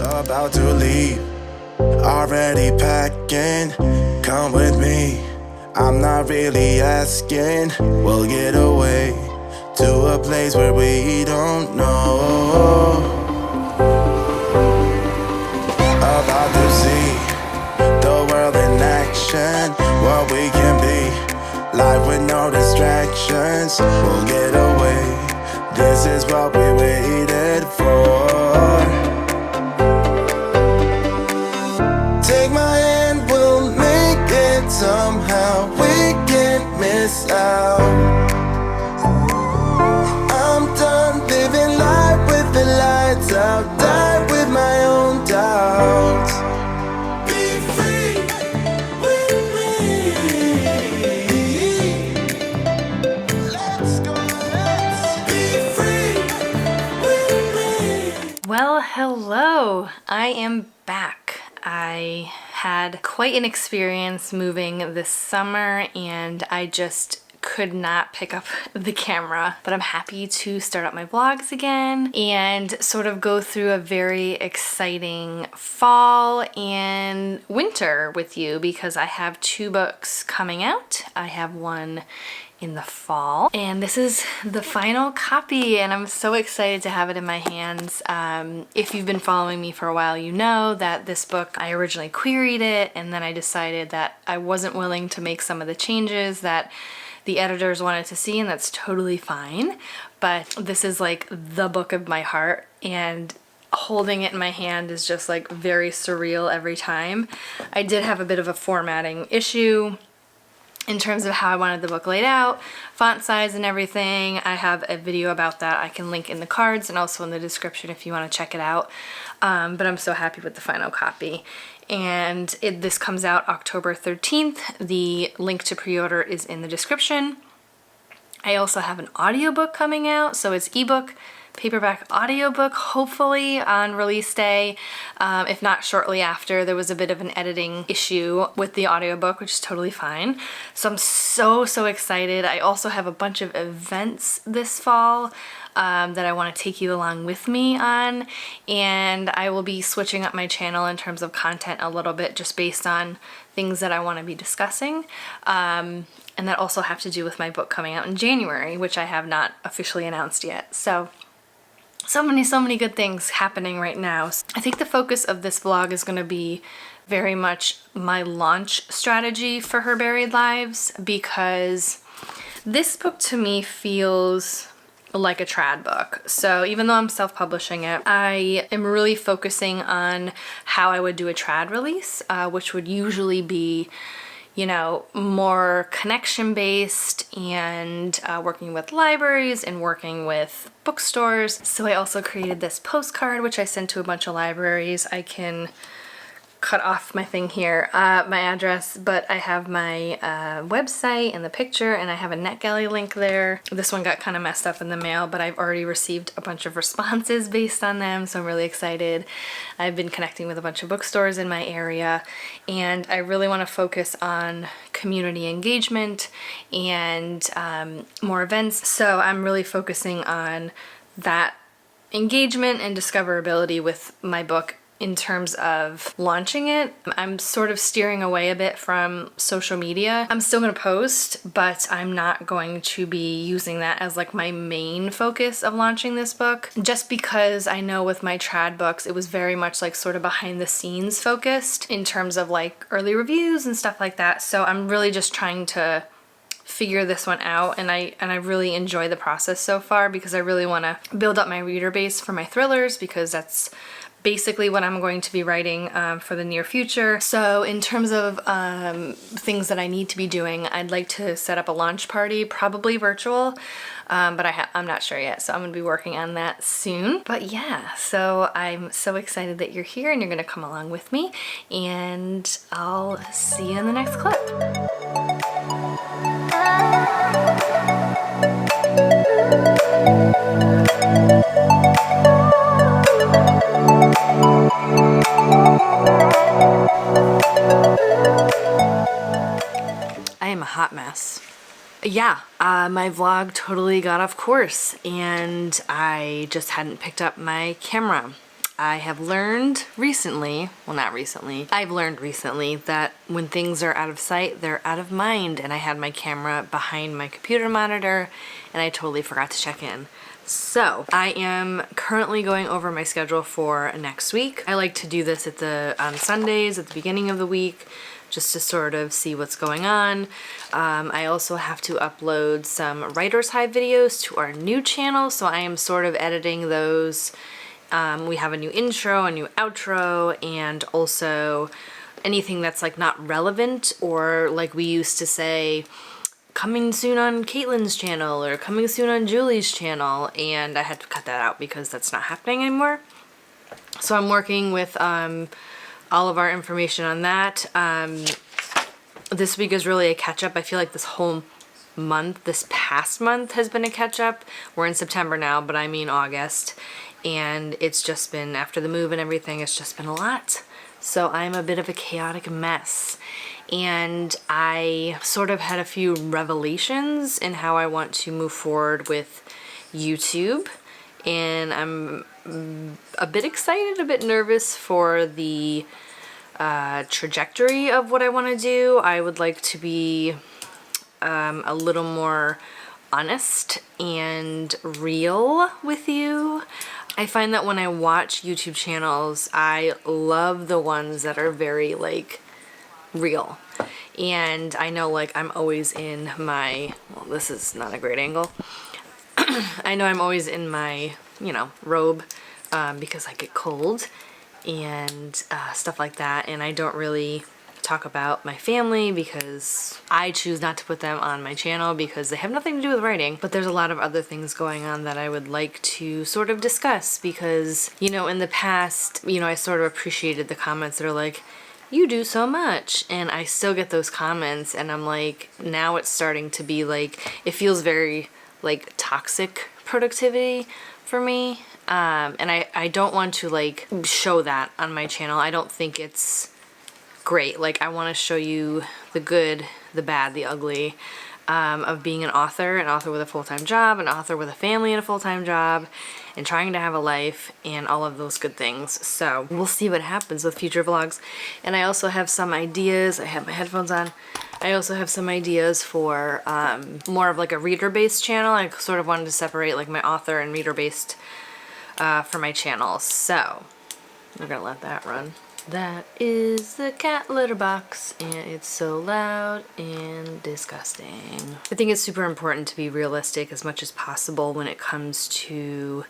About to leave, already packing. Come with me, I'm not really asking. We'll get away to a place where we don't know. About to see the world in action, what we can be, life with no distractions. We'll get away, this is what we waited for. Take my hand, we'll make it somehow. We can't miss out. I'm done living life with the lights out. Die with my own doubts. Be free with me. Let's go, let's be free with me. Well, hello. I am back. I had quite an experience moving this summer and I just could not pick up the camera, but I'm happy to start up my vlogs again and sort of go through a very exciting fall and winter with you because I have 2 books coming out. I have one in the fall and this is the final copy and I'm so excited to have it in my hands. If you've been following me for a while, you know that this book, I originally queried it and then I decided that I wasn't willing to make some of the changes that the editors wanted to see, and that's totally fine, but this is like the book of my heart and holding it in my hand is just like very surreal every time. I did have a bit of a formatting issue in terms of how I wanted the book laid out, font size and everything. I have a video about that I can link in the cards and also in the description if you want to check it out. But I'm so happy with the final copy. And this comes out October 13th. The link to pre-order is in the description. I also have an audiobook coming out, so it's ebook, paperback audiobook, hopefully on release day. If not shortly after. There was a bit of an editing issue with the audiobook, which is totally fine. So I'm so excited. I also have a bunch of events this fall that I want to take you along with me on, and I will be switching up my channel in terms of content a little bit just based on things that I want to be discussing. And that also have to do with my book coming out in January, which I have not officially announced yet. So many good things happening right now. I think the focus of this vlog is going to be very much my launch strategy for Her Buried Lives, because this book to me feels like a trad book. So even though I'm self-publishing it, I am really focusing on how I would do a trad release, which would usually be, you know, more connection based and working with libraries and working with bookstores. So I also created this postcard, which I sent to a bunch of libraries. I can cut off my thing here, my address, but I have my website and the picture, and I have a NetGalley link there. This one got kind of messed up in the mail, but I've already received a bunch of responses based on them, so I'm really excited. I've been connecting with a bunch of bookstores in my area, and I really want to focus on community engagement and more events, so I'm really focusing on that engagement and discoverability with my book. In terms of launching it, I'm sort of steering away a bit from social media. I'm still going to post, but I'm not going to be using that as like my main focus of launching this book, just because I know with my trad books it was very much like sort of behind the scenes focused in terms of like early reviews and stuff like that. So I'm really just trying to figure this one out, and I really enjoy the process so far because I really want to build up my reader base for my thrillers, because that's basically what I'm going to be writing for the near future. So in terms of things that I need to be doing, I'd like to set up a launch party, probably virtual, but I'm not sure yet, so I'm going to be working on that soon. But yeah, so I'm so excited that you're here and you're going to come along with me, and I'll see you in the next clip. I am a hot mess. Yeah, my vlog totally got off course and I just hadn't picked up my camera. I have learned recently, well not recently, I've learned recently that when things are out of sight, they're out of mind, and I had my camera behind my computer monitor and I totally forgot to check in. So I am currently going over my schedule for next week. I like to do this on Sundays at the beginning of the week, just to sort of see what's going on. I also have to upload some Writer's Hive videos to our new channel, so I am sort of editing those. We have a new intro, a new outro, and also anything that's like not relevant, or like we used to say, coming soon on Katlyn's channel or coming soon on Julie's channel, and I had to cut that out because that's not happening anymore. So I'm working with all of our information on that. This week is really a catch-up. I feel like this whole month, this past month, has been a catch-up. We're in September now, but I mean August. And it's just been, after the move and everything, it's just been a lot. So I'm a bit of a chaotic mess. And I sort of had a few revelations in how I want to move forward with YouTube. And I'm a bit excited, a bit nervous for the trajectory of what I want to do. I would like to be a little more honest and real with you. I find that when I watch YouTube channels, I love the ones that are very like real. And I know like I'm always in my, well, this is not a great angle. I know I'm always in my, you know, robe because I get cold and stuff like that, and I don't really talk about my family because I choose not to put them on my channel because they have nothing to do with writing. But there's a lot of other things going on that I would like to sort of discuss because, you know, in the past, you know, I sort of appreciated the comments that are like, you do so much, and I still get those comments, and I'm like, now it's starting to be like, it feels very like toxic productivity for me. And I don't want to like show that on my channel. I don't think it's great. Like, I want to show you the good, the bad, the ugly of being an author with a full-time job, an author with a family and a full-time job, and trying to have a life and all of those good things. So we'll see what happens with future vlogs. And I also have some ideas. I have my headphones on. I also have some ideas for more of like a reader-based channel. I sort of wanted to separate like my author and reader-based for my channel. So we're gonna let that run. That is the cat litter box, and it's so loud and disgusting. I think it's super important to be realistic as much as possible when it comes to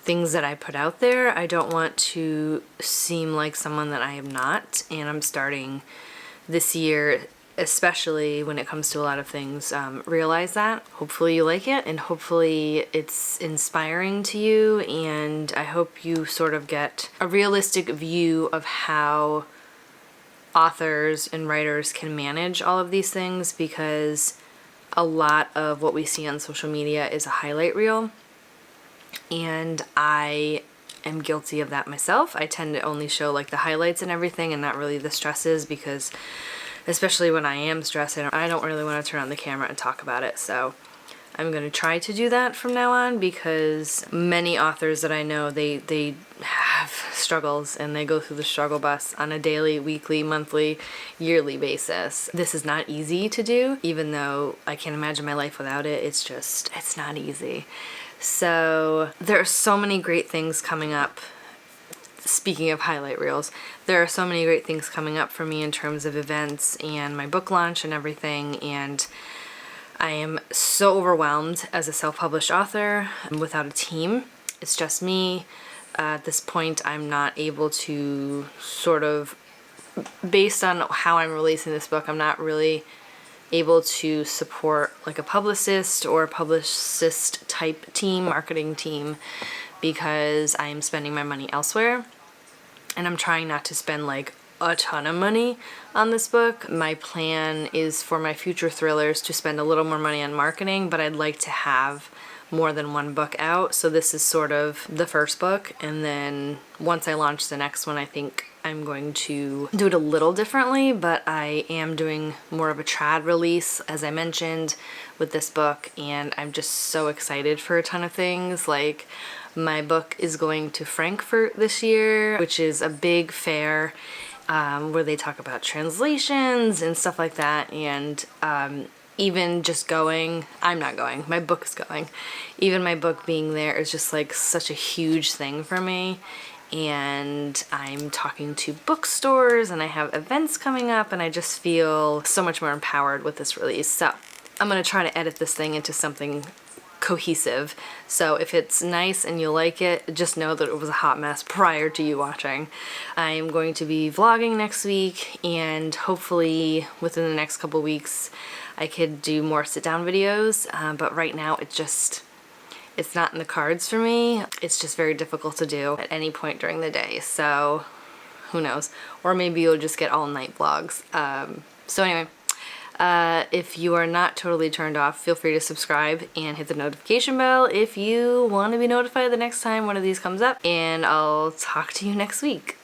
things that I put out there. I don't want to seem like someone that I am not, and I'm starting this year, especially when it comes to a lot of things, realize that. Hopefully you like it, and hopefully it's inspiring to you, and I hope you sort of get a realistic view of how authors and writers can manage all of these things, because a lot of what we see on social media is a highlight reel, and I am guilty of that myself. I tend to only show like the highlights and everything, and not really the stresses, because especially when I am stressed, I don't really want to turn on the camera and talk about it. So I'm going to try to do that from now on, because many authors that I know, they have struggles, and they go through the struggle bus on a daily, weekly, monthly, yearly basis. This is not easy to do, even though I can't imagine my life without it. It's not easy. So there are so many great things coming up. Speaking of highlight reels, there are so many great things coming up for me in terms of events and my book launch and everything, and I am so overwhelmed as a self-published author without a team. It's just me. At this point, I'm not able to sort of, based on how I'm releasing this book, I'm not really able to support like a publicist or a publicist type team, marketing team, because I'm spending my money elsewhere, and I'm trying not to spend like a ton of money on this book. My plan is for my future thrillers to spend a little more money on marketing, but I'd like to have more than one book out. So this is sort of the first book, and then once I launch the next one, I think I'm going to do it a little differently, but I am doing more of a trad release, as I mentioned, with this book, and I'm just so excited for a ton of things. Like, My book is going to Frankfurt this year, which is a big fair where they talk about translations and stuff like that. And even just going, I'm not going, my book is going. Even my book being there is just like such a huge thing for me. And I'm talking to bookstores and I have events coming up and I just feel so much more empowered with this release. So I'm gonna try to edit this thing into something cohesive. So if it's nice and you like it, just know that it was a hot mess prior to you watching. I'm going to be vlogging next week and hopefully within the next couple weeks I could do more sit-down videos, but right now it's not in the cards for me. It's just very difficult to do at any point during the day, so who knows. Or maybe you'll just get all night vlogs. So anyway, if you are not totally turned off, feel free to subscribe and hit the notification bell if you want to be notified the next time one of these comes up, and I'll talk to you next week.